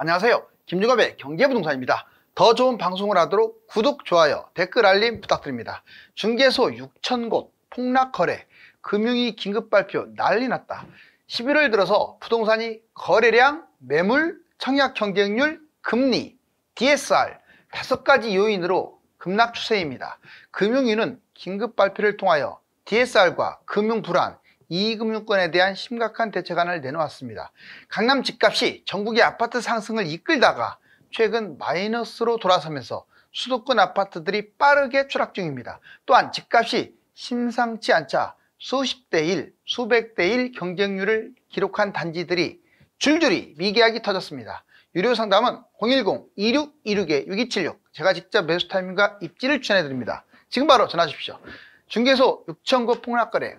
안녕하세요. 김주갑의 경제부동산입니다. 더 좋은 방송을 하도록 구독, 좋아요, 댓글 알림 부탁드립니다. 중개소 6,000곳 폭락거래, 금융위 긴급발표 난리 났다. 11월 들어서 부동산이 거래량, 매물, 청약 경쟁률, 금리, DSR 5가지 요인으로 급락 추세입니다. 금융위는 긴급발표를 통하여 DSR과 금융불안, 이익금융권에 대한 심각한 대책안을 내놓았습니다. 강남 집값이 전국의 아파트 상승을 이끌다가 최근 마이너스로 돌아서면서 수도권 아파트들이 빠르게 추락 중입니다. 또한 집값이 심상치 않자 수십 대 1, 수백 대 1 경쟁률을 기록한 단지들이 줄줄이 미계약이 터졌습니다. 유료 상담은 010-2626-6276 제가 직접 매수 타이밍과 입지를 추천해드립니다. 지금 바로 전화 주십시오. 중개소 6,000곳 폭락거래,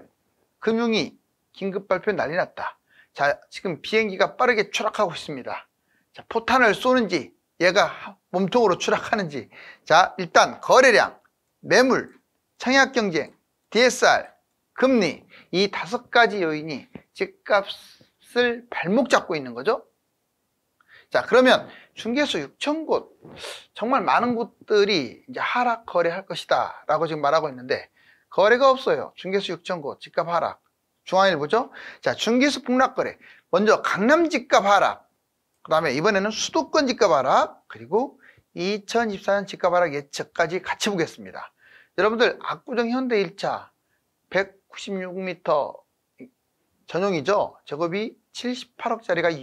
금융위 긴급발표 난리 났다. 자, 지금 비행기가 빠르게 추락하고 있습니다. 자, 포탄을 쏘는지 얘가 몸통으로 추락하는지. 자, 일단 거래량, 매물, 청약경쟁, DSR, 금리, 이 5가지 요인이 집값을 발목 잡고 있는 거죠. 자, 그러면 중개소 6,000곳, 정말 많은 곳들이 이제 하락 거래할 것이다 라고 지금 말하고 있는데 거래가 없어요. 중개수 6,000곳 집값 하락. 중앙일보죠. 자, 중개수 폭락거래. 먼저 강남 집값 하락, 그 다음에 이번에는 수도권 집값 하락, 그리고 2024년 집값 하락 예측까지 같이 보겠습니다. 여러분들 압구정 현대 1차 196m 전용이죠. 저급이 78억짜리가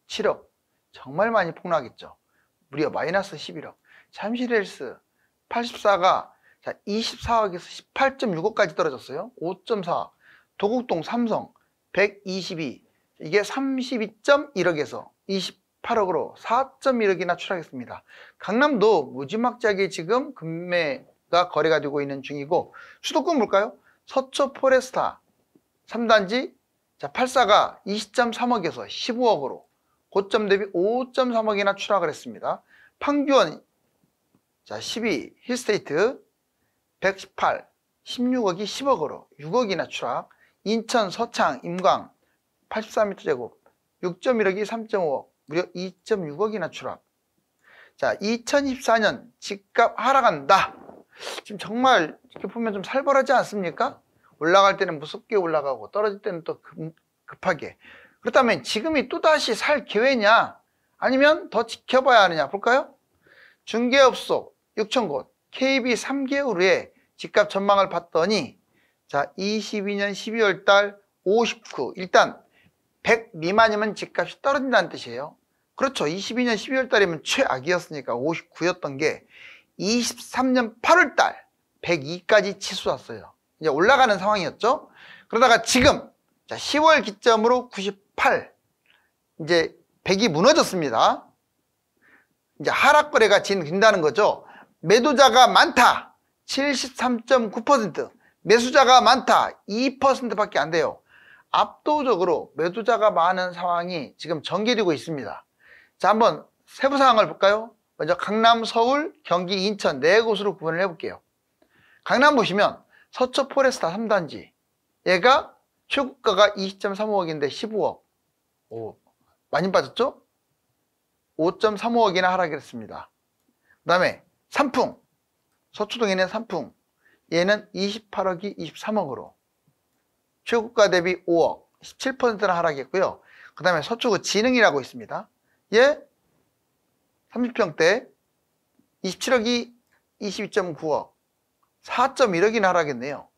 67억. 정말 많이 폭락했죠. 무려 마이너스 11억. 잠실헬스 84가 자, 24억에서 18.6억까지 떨어졌어요. 5.4. 도곡동 삼성 122. 이게 32.1억에서 28억으로 4.1억이나 추락했습니다. 강남도 무지막지하게 지금 금매가 거래가 되고 있는 중이고, 수도권 볼까요? 서초 포레스타 3단지 자, 84가 20.3억에서 15억으로 고점 대비 5.3억이나 추락을 했습니다. 판교원 자, 12 힐스테이트 118, 16억이 10억으로 6억이나 추락. 인천 서창 임광 84m 제곱 6.1억이 3.5억, 무려 2.6억이나 추락. 자, 2024년 집값 하락한다. 지금 정말 이렇게 보면 좀 살벌하지 않습니까? 올라갈 때는 무섭게 올라가고 떨어질 때는 또 급하게. 그렇다면 지금이 또다시 살 기회냐, 아니면 더 지켜봐야 하느냐 볼까요? 중개업소 6,000곳 KB 3개월 후에 집값 전망을 봤더니, 자, 22년 12월 달 59, 일단 100 미만이면 집값이 떨어진다는 뜻이에요. 그렇죠. 22년 12월 달이면 최악이었으니까 59였던 게 23년 8월 달 102까지 치솟았어요. 이제 올라가는 상황이었죠. 그러다가 지금 자, 10월 기점으로 98, 이제 100이 무너졌습니다. 이제 하락 거래가 진행된다는 거죠. 매도자가 많다 73.9%, 매수자가 많다 2%밖에 안 돼요. 압도적으로 매도자가 많은 상황이 지금 전개되고 있습니다. 자, 한번 세부 상황을 볼까요? 먼저 강남, 서울, 경기, 인천 4곳으로 구분을 해볼게요. 강남 보시면 서초 포레스타 3단지, 얘가 최고가가 20.35억인데 15억. 오, 많이 빠졌죠? 5.35억이나 하락했습니다. 그 다음에 삼풍, 서초동에 있는 삼풍, 얘는 28억이 23억으로 최고가 대비 5억, 17%나 하락했고요. 그 다음에 서초구 진흥이라고 있습니다. 얘 30평대 27억이 22.9억, 4.1억이나 하락했네요.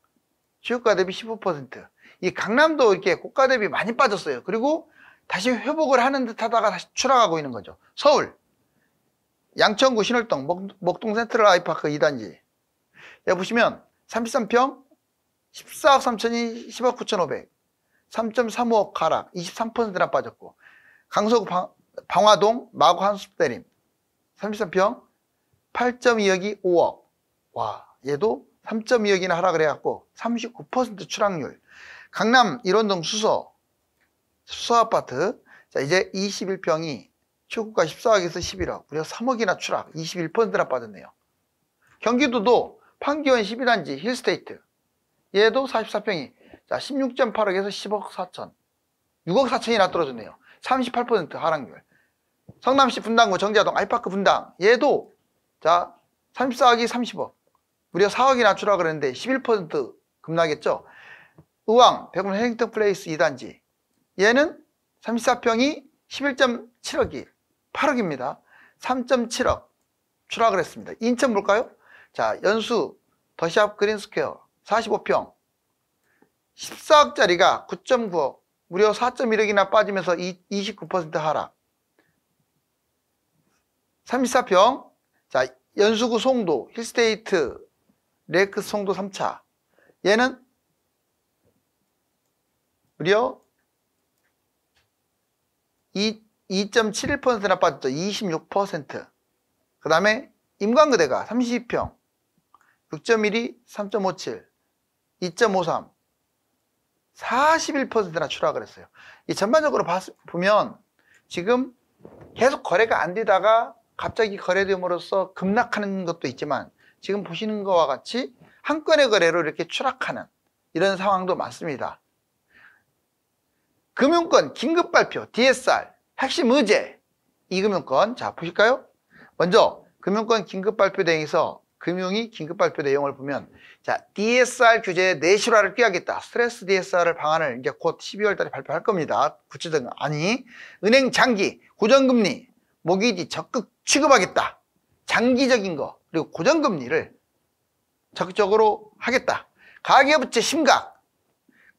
최고가 대비 15%. 이 강남도 이렇게 고가 대비 많이 빠졌어요. 그리고 다시 회복을 하는 듯 하다가 다시 추락하고 있는 거죠. 서울 양천구 신월동 목동 센트럴 아이파크 2단지, 여기 보시면 33평 14억 3천이 10억 9,500, 3.35억 하락, 23%나 빠졌고, 강서구 방화동 마구 한숲대림 33평 8.2억이 5억. 와, 얘도 3.2억이나 하락을 해갖고 39% 추락률. 강남 일원동 수서아파트, 자, 이제 21평이 최고가 14억에서 11억, 무려 3억이나 추락, 21%나 빠졌네요. 경기도도 판교원 12단지 힐스테이트, 얘도 44평이 자 16.8억에서 10억 4천, 6억 4천이나 떨어졌네요. 38% 하락률. 성남시 분당구 정자동 아이파크 분당 얘도 자 34억이 30억 무려 4억이나 추락을 했는데 11% 급락했죠. 의왕 백운 해링턴 플레이스 2단지 얘는 34평이 11.7억이 8억입니다. 3.7억 추락을 했습니다. 인천 볼까요? 자 연수 더샵 그린스퀘어 45평 14억짜리가 9.9억 무려 4.1억이나 빠지면서 29% 하락. 34평 자 연수구 송도 힐스테이트 레이크 송도 3차 얘는 무려 2.71%나 빠졌죠. 26%. 그 다음에 임관그대가 32평 6.12, 3.57, 2.53 41%나 추락을 했어요. 이 전반적으로 보면 지금 계속 거래가 안 되다가 갑자기 거래됨으로써 급락하는 것도 있지만 지금 보시는 것과 같이 한 건의 거래로 이렇게 추락하는 이런 상황도 많습니다. 금융권 긴급 발표 DSR 핵심 의제 이 금융권 자 보실까요? 먼저 금융권 긴급 발표 대행에서 금융위 긴급 발표 내용을 보면 자 DSR 규제의 내실화를 꾀하겠다. 스트레스 DSR 방안을 이제 곧 12월 달에 발표할 겁니다. 구체적인 아니 은행 장기 고정금리 모기지 적극 취급하겠다. 장기적인 거 그리고 고정금리를 적극적으로 하겠다. 가계부채 심각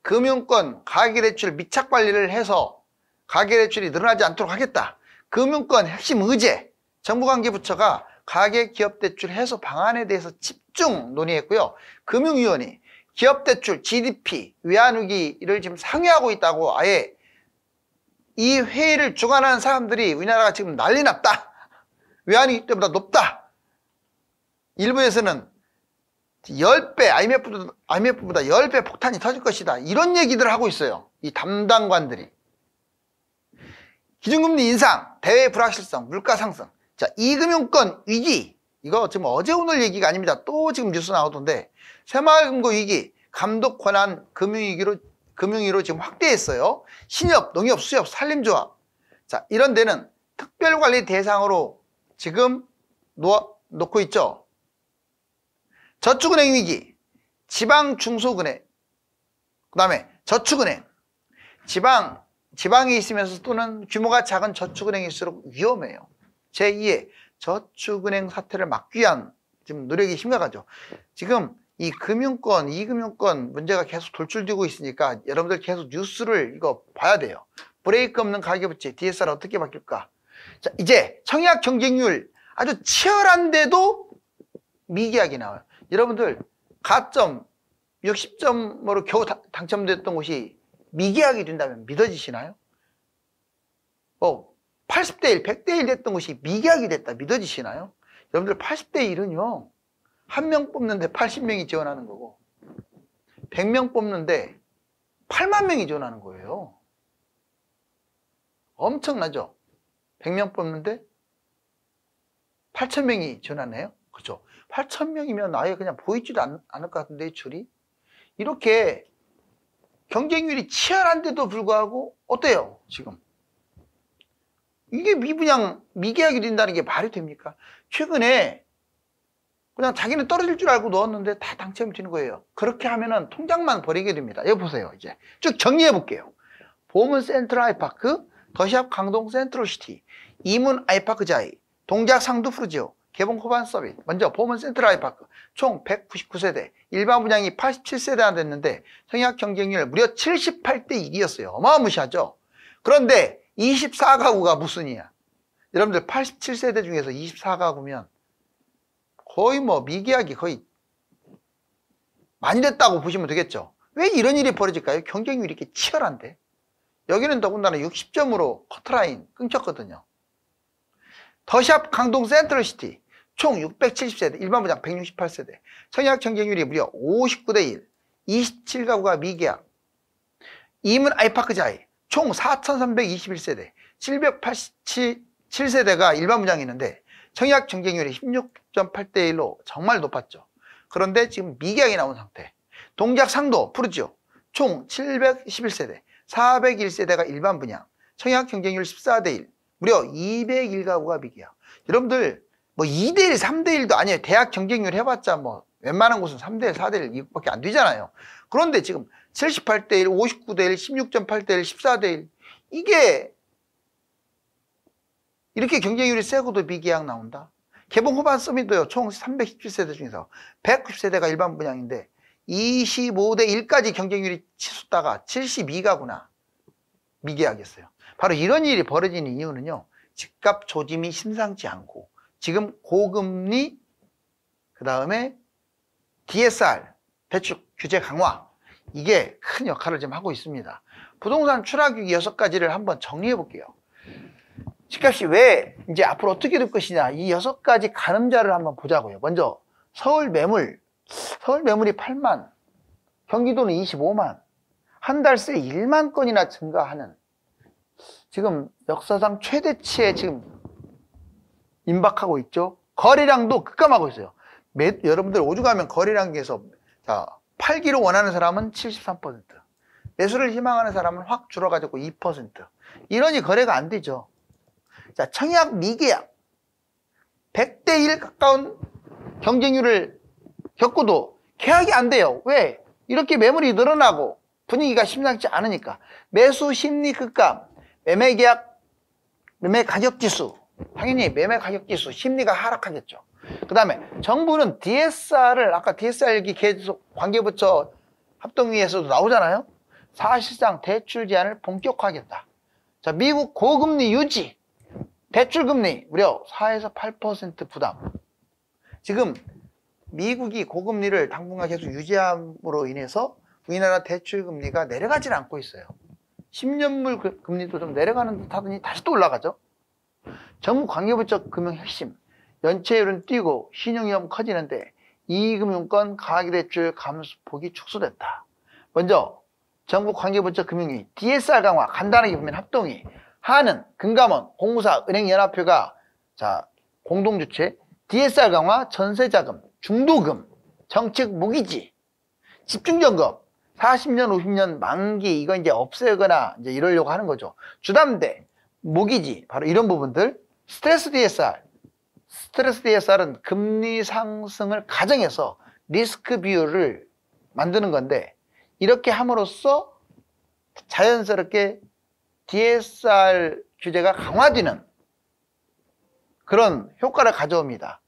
금융권 가계대출 밀착 관리를 해서 가계대출이 늘어나지 않도록 하겠다. 금융권 핵심 의제 정부관계부처가 가계기업대출 해소 방안에 대해서 집중 논의했고요. 금융위원회 기업대출 GDP 외환위기를 지금 상회하고 있다고 아예 이 회의를 주관하는 사람들이 우리나라가 지금 난리 났다. 외환위기 때보다 높다. 일부에서는 10배 IMF보다 10배 폭탄이 터질 것이다. 이런 얘기들을 하고 있어요. 이 담당관들이. 기준금리 인상, 대외 불확실성, 물가 상승. 자, 이금융권 위기. 이거 지금 어제 오늘 얘기가 아닙니다. 또 지금 뉴스 나오던데 새마을금고 위기, 감독 권한 금융위로 지금 확대했어요. 신협, 농협, 수협, 산림조합. 자, 이런 데는 특별관리 대상으로 지금 놓고 있죠. 저축은행 위기, 지방 중소은행, 그 다음에 저축은행. 지방에 있으면서 또는 규모가 작은 저축은행일수록 위험해요. 제2의 저축은행 사태를 막기 위한 지금 노력이 심각하죠. 지금 이 금융권, 이금융권 문제가 계속 돌출되고 있으니까 여러분들 계속 뉴스를 이거 봐야 돼요. 브레이크 없는 가계부채, DSR 어떻게 바뀔까? 자, 이제 청약 경쟁률 아주 치열한데도 미계약이 나와요. 여러분들 가점 60점으로 겨우 당첨됐던 곳이 미계약이 된다면 믿어지시나요? 80대 1, 100대 1 됐던 것이 미계약이 됐다. 믿어지시나요? 여러분들 80대 1은요. 한 명 뽑는데 80명이 지원하는 거고 100명 뽑는데 8만 명이 지원하는 거예요. 엄청나죠? 100명 뽑는데 8,000명이 지원하네요. 그렇죠? 8,000명이면 아예 그냥 보이지도 않을 것 같은데 줄이. 이렇게 경쟁률이 치열한데도 불구하고 어때요? 지금. 이게 미분양, 미계약이 된다는 게 말이 됩니까? 최근에 그냥 자기는 떨어질 줄 알고 넣었는데 다 당첨이 되는 거예요. 그렇게 하면은 통장만 버리게 됩니다. 여기 보세요. 이제 쭉 정리해 볼게요. 보문 센트럴 아이파크, 더샵 강동 센트럴시티, 이문 아이파크 자이, 동작 상두 프루지오, 개봉 호반 서밋. 먼저 보문 센트럴 아이파크 총 199세대, 일반 분양이 87세대나 됐는데 청약 경쟁률 무려 78대 1이었어요. 어마무시하죠. 그런데 24가구가 무슨 이야? 여러분들 87세대 중에서 24가구면 거의 뭐 미계약이 거의 많이 됐다고 보시면 되겠죠. 왜 이런 일이 벌어질까요? 경쟁률이 이렇게 치열한데. 여기는 더군다나 60점으로 커트라인 끊겼거든요. 더샵 강동 센트럴시티 총 670세대, 일반 분양 168세대, 청약 경쟁률이 무려 59대 1, 27가구가 미계약. 이문 아이파크 자이 총 4,321세대, 787세대가 일반 분양이 있는데 청약 경쟁률이 16.8대 1로 정말 높았죠. 그런데 지금 미계약이 나온 상태. 동작 상도 푸르지오 총 711세대, 401세대가 일반 분양, 청약 경쟁률 14대 1. 무려 201가구가 미계약. 여러분들 뭐 2대 1, 3대 1도 아니에요. 대학 경쟁률 해봤자 뭐 웬만한 곳은 3대 1, 4대 1 이것밖에 안 되잖아요. 그런데 지금 78대 1, 59대 1, 16.8대 1, 14대 1 이게 이렇게 경쟁률이 세고도 미계약 나온다. 개봉 후반 서밋도요. 총 317세대 중에서 190세대가 일반 분양인데 25대 1까지 경쟁률이 치솟다가 72가구나 미계약이었어요. 바로 이런 일이 벌어지는 이유는요. 집값 조짐이 심상치 않고 지금 고금리 그 다음에 DSR 대출 규제 강화 이게 큰 역할을 좀 하고 있습니다. 부동산 추락위기 6가지를 한번 정리해 볼게요. 집값이 왜 이제 앞으로 어떻게 될 것이냐 이 6가지 가늠자를 한번 보자고요. 먼저 서울 매물이 8만, 경기도는 25만, 한 달 새 1만 건이나 증가하는 지금 역사상 최대치에 지금 임박하고 있죠. 거래량도 급감하고 있어요. 여러분들 오죽하면 거래량에서 자, 팔기를 원하는 사람은 73%, 매수를 희망하는 사람은 확 줄어가지고 2%. 이러니 거래가 안 되죠. 자, 청약 미계약 100대 1 가까운 경쟁률을 겪고도 계약이 안 돼요. 왜? 이렇게 매물이 늘어나고 분위기가 심상치 않으니까. 매수 심리 급감, 매매 계약, 매매 가격 지수. 당연히 매매 가격 지수, 심리가 하락하겠죠. 그 다음에 정부는 DSR을 아까 DSR 얘기 계속 관계부처 합동위에서도 나오잖아요. 사실상 대출 제한을 본격화하겠다. 자, 미국 고금리 유지, 대출금리 무려 4에서 8% 부담. 지금 미국이 고금리를 당분간 계속 유지함으로 인해서 우리나라 대출금리가 내려가질 않고 있어요. 10년물 금리도 좀 내려가는 듯 하더니 다시 또 올라가죠. 정부 관계부처 금융 핵심, 연체율은 뛰고 신용위험 커지는데 이금융권 가계대출 감소폭이 축소됐다. 먼저 정부 관계부처 금융위 DSR 강화 간단하게 보면 합동위, 한은, 금감원, 공무사, 은행연합회가 자 공동주최 DSR 강화, 전세자금, 중도금, 정책 모기지, 집중점검, 40년, 50년 만기 이거 이제 없애거나 이제 이러려고 하는 거죠. 주담대, 모기지 바로 이런 부분들. 스트레스 DSR은 금리 상승을 가정해서 리스크 비율을 만드는 건데 이렇게 함으로써 자연스럽게 DSR 규제가 강화되는 그런 효과를 가져옵니다.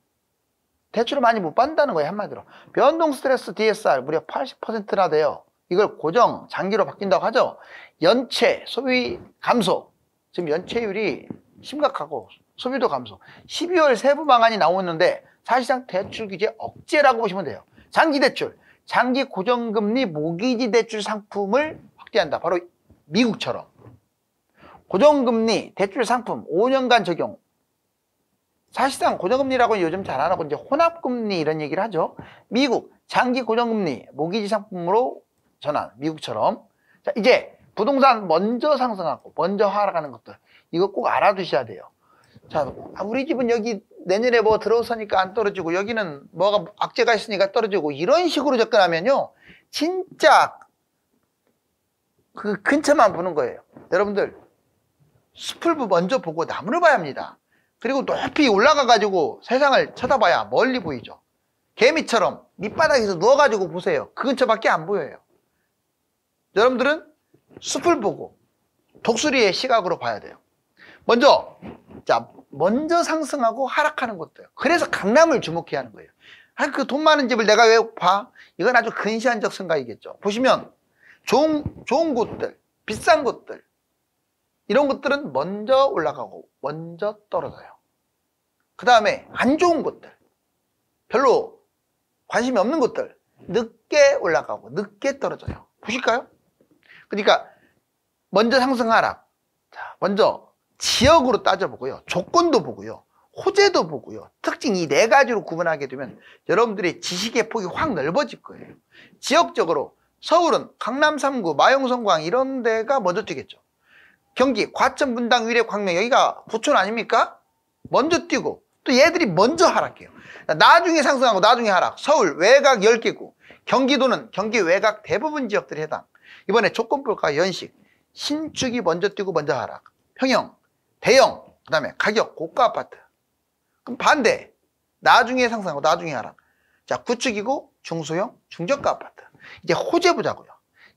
대출을 많이 못 받는다는 거예요. 한마디로. 변동 스트레스 DSR 무려 80%나 돼요. 이걸 고정, 장기로 바뀐다고 하죠. 연체, 소비 감소. 지금 연체율이 심각하고 소비도 감소. 12월 세부 방안이 나오는데 사실상 대출 규제 억제라고 보시면 돼요. 장기 대출, 장기 고정금리 모기지 대출 상품을 확대한다. 바로 미국처럼. 고정금리 대출 상품 5년간 적용. 사실상 고정금리라고 요즘 잘 안 하고 이제 혼합금리 이런 얘기를 하죠. 미국 장기 고정금리 모기지 상품으로 전환. 미국처럼. 자, 이제 부동산 먼저 상승하고 먼저 하락하는 것들. 이거 꼭 알아두셔야 돼요. 자, 우리 집은 여기 내년에 뭐 들어서니까 안 떨어지고 여기는 뭐가 악재가 있으니까 떨어지고 이런 식으로 접근하면요. 진짜 그 근처만 보는 거예요. 여러분들 숲을 먼저 보고 나무를 봐야 합니다. 그리고 높이 올라가가지고 세상을 쳐다봐야 멀리 보이죠. 개미처럼 밑바닥에서 누워가지고 보세요. 그 근처밖에 안 보여요. 여러분들은 숲을 보고 독수리의 시각으로 봐야 돼요. 먼저 상승하고 하락하는 것들. 그래서 강남을 주목해야 하는 거예요. 그 돈 많은 집을 내가 왜 봐? 이건 아주 근시안적 생각이겠죠. 보시면 좋은 곳들, 비싼 곳들 이런 것들은 먼저 올라가고 먼저 떨어져요. 그 다음에 안 좋은 곳들, 별로 관심이 없는 곳들 늦게 올라가고 늦게 떨어져요. 보실까요? 그러니까 먼저 상승 하락. 자, 먼저 지역으로 따져보고요. 조건도 보고요. 호재도 보고요. 특징 이 4가지로 구분하게 되면 여러분들의 지식의 폭이 확 넓어질 거예요. 지역적으로 서울은 강남 3구, 마용 성광 이런 데가 먼저 뛰겠죠. 경기 과천, 분당, 위례, 광명 여기가 부촌 아닙니까? 먼저 뛰고 또 얘들이 먼저 하락해요. 나중에 상승하고 나중에 하락. 서울 외곽 10개구, 경기도는 경기 외곽 대부분 지역들이 해당. 이번에 조건부가 연식, 신축이 먼저 뛰고 먼저 하락. 평형, 대형, 그 다음에 가격, 고가 아파트. 그럼 반대. 나중에 상승하고 나중에 하락. 자, 구축이고 중소형, 중저가 아파트. 이제 호재 보자고요.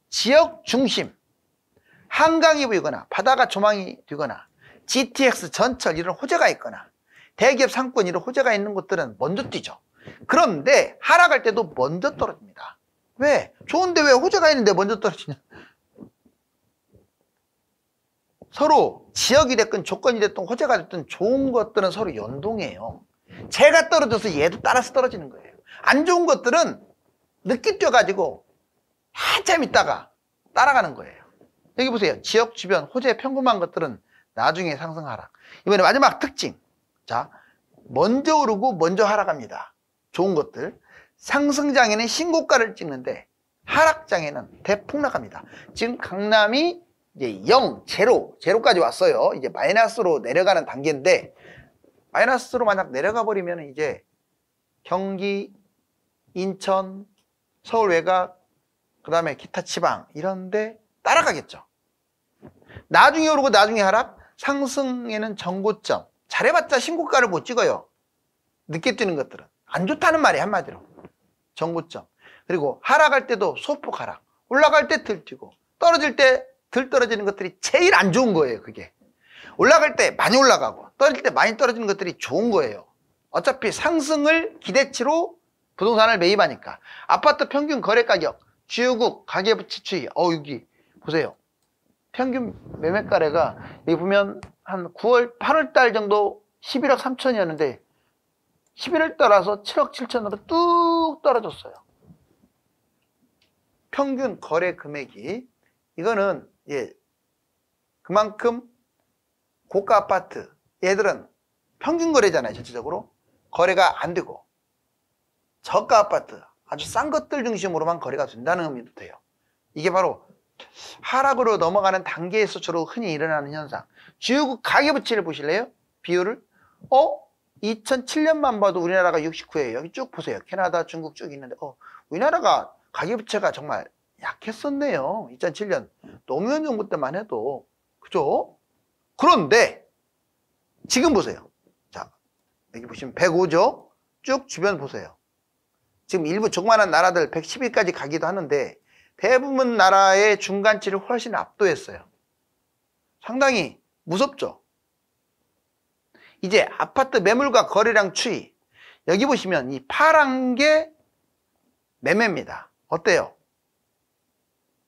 지역 중심, 한강이 보이거나 바다가 조망이 되거나 GTX, 전철 이런 호재가 있거나 대기업 상권 이런 호재가 있는 곳들은 먼저 뛰죠. 그런데 하락할 때도 먼저 떨어집니다. 왜? 좋은데 왜 호재가 있는데 먼저 떨어지냐? 서로 지역이 됐건 조건이 됐든 호재가 됐든 좋은 것들은 서로 연동해요. 쟤가 떨어져서 얘도 따라서 떨어지는 거예요. 안 좋은 것들은 늦게 뛰어가지고 한참 있다가 따라가는 거예요. 여기 보세요. 지역 주변 호재 평범한 것들은 나중에 상승 하락. 이번에 마지막 특징. 자, 먼저 오르고 먼저 하락합니다. 좋은 것들. 상승장에는 신고가를 찍는데 하락장에는 대폭락합니다. 지금 강남이 이제 0, 제로까지 왔어요. 이제 마이너스로 내려가는 단계인데 마이너스로 만약 내려가 버리면 이제 경기, 인천, 서울 외곽, 그 다음에 기타 지방 이런데 따라가겠죠. 나중에 오르고 나중에 하락. 상승에는 정고점. 잘해봤자 신고가를 못 찍어요. 늦게 뛰는 것들은 안 좋다는 말이에요. 한마디로 정고점. 그리고 하락할 때도 소폭 하락. 올라갈 때 들뛰고 떨어질 때 덜 떨어지는 것들이 제일 안 좋은 거예요. 그게 올라갈 때 많이 올라가고 떨어질 때 많이 떨어지는 것들이 좋은 거예요. 어차피 상승을 기대치로 부동산을 매입하니까. 아파트 평균 거래가격, 주요국, 가계부채 추이. 여기 보세요. 평균 매매가래가 여기 보면 한 9월, 8월 달 정도 11억 3천이었는데 11월 달 와서 7억 7천으로 뚝 떨어졌어요. 평균 거래 금액이. 이거는 그만큼 고가 아파트 얘들은 평균 거래잖아요. 전체적으로 거래가 안 되고 저가 아파트 아주 싼 것들 중심으로만 거래가 된다는 의미도 돼요. 이게 바로 하락으로 넘어가는 단계에서 주로 흔히 일어나는 현상. 주요국 가계부채를 보실래요? 비율을 2007년만 봐도 우리나라가 69예요. 여기 쭉 보세요. 캐나다, 중국 쭉 있는데 우리나라가 가계부채가 정말 약했었네요. 2007년 노무현 정부 때만 해도. 그죠? 그런데 지금 보세요. 자, 여기 보시면 105죠? 쭉 주변 보세요. 지금 일부 조그마한 나라들 110위까지 가기도 하는데 대부분 나라의 중간치를 훨씬 압도했어요. 상당히 무섭죠? 이제 아파트 매물과 거래량 추이. 여기 보시면 이 파란 게 매매입니다. 어때요?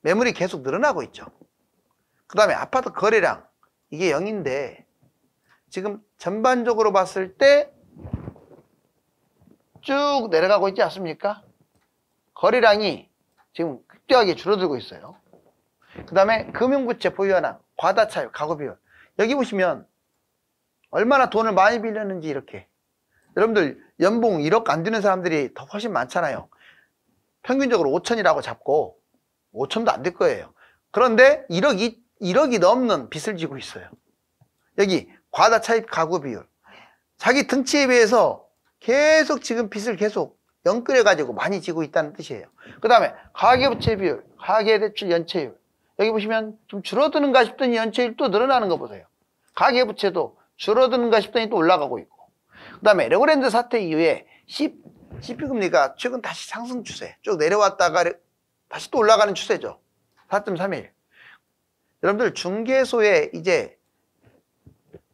매물이 계속 늘어나고 있죠. 그 다음에 아파트 거래량. 이게 0인데 지금 전반적으로 봤을 때 쭉 내려가고 있지 않습니까? 거래량이 지금 급격하게 줄어들고 있어요. 그 다음에 금융부채 보유하나 과다차입 가구비율. 여기 보시면 얼마나 돈을 많이 빌렸는지 이렇게. 여러분들 연봉 1억 안 되는 사람들이 더 훨씬 많잖아요. 평균적으로 5천이라고 잡고 5천도 안 될 거예요. 그런데 1억이 넘는 빚을 지고 있어요. 여기 과다차입 가구비율. 자기 등치에 비해서 계속 지금 빚을 계속 연끌해가지고 많이 지고 있다는 뜻이에요. 그 다음에 가계부채 비율, 가계대출 연체율. 여기 보시면 좀 줄어드는가 싶더니 연체율 또 늘어나는 거 보세요. 가계부채도 줄어드는가 싶더니 또 올라가고 있고. 그 다음에 레고랜드 사태 이후에 CP금리가 최근 다시 상승 추세. 쭉 내려왔다가 다시 또 올라가는 추세죠. 4.31. 여러분들 중개소에 이제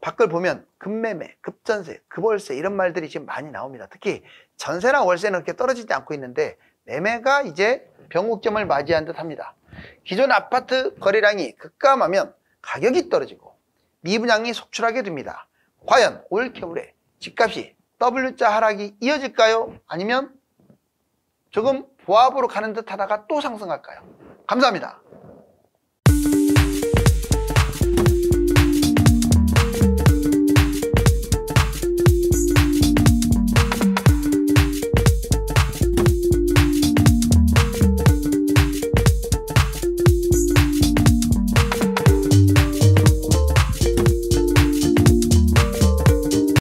밖을 보면 급매매, 급전세, 급월세 이런 말들이 지금 많이 나옵니다. 특히 전세랑 월세는 그렇게 떨어지지 않고 있는데 매매가 이제 변곡점을 맞이한 듯 합니다. 기존 아파트 거래량이 급감하면 가격이 떨어지고 미분양이 속출하게 됩니다. 과연 올 겨울에 집값이 W자 하락이 이어질까요? 아니면 조금 보합으로 가는 듯 하다가 또 상승할까요? 감사합니다.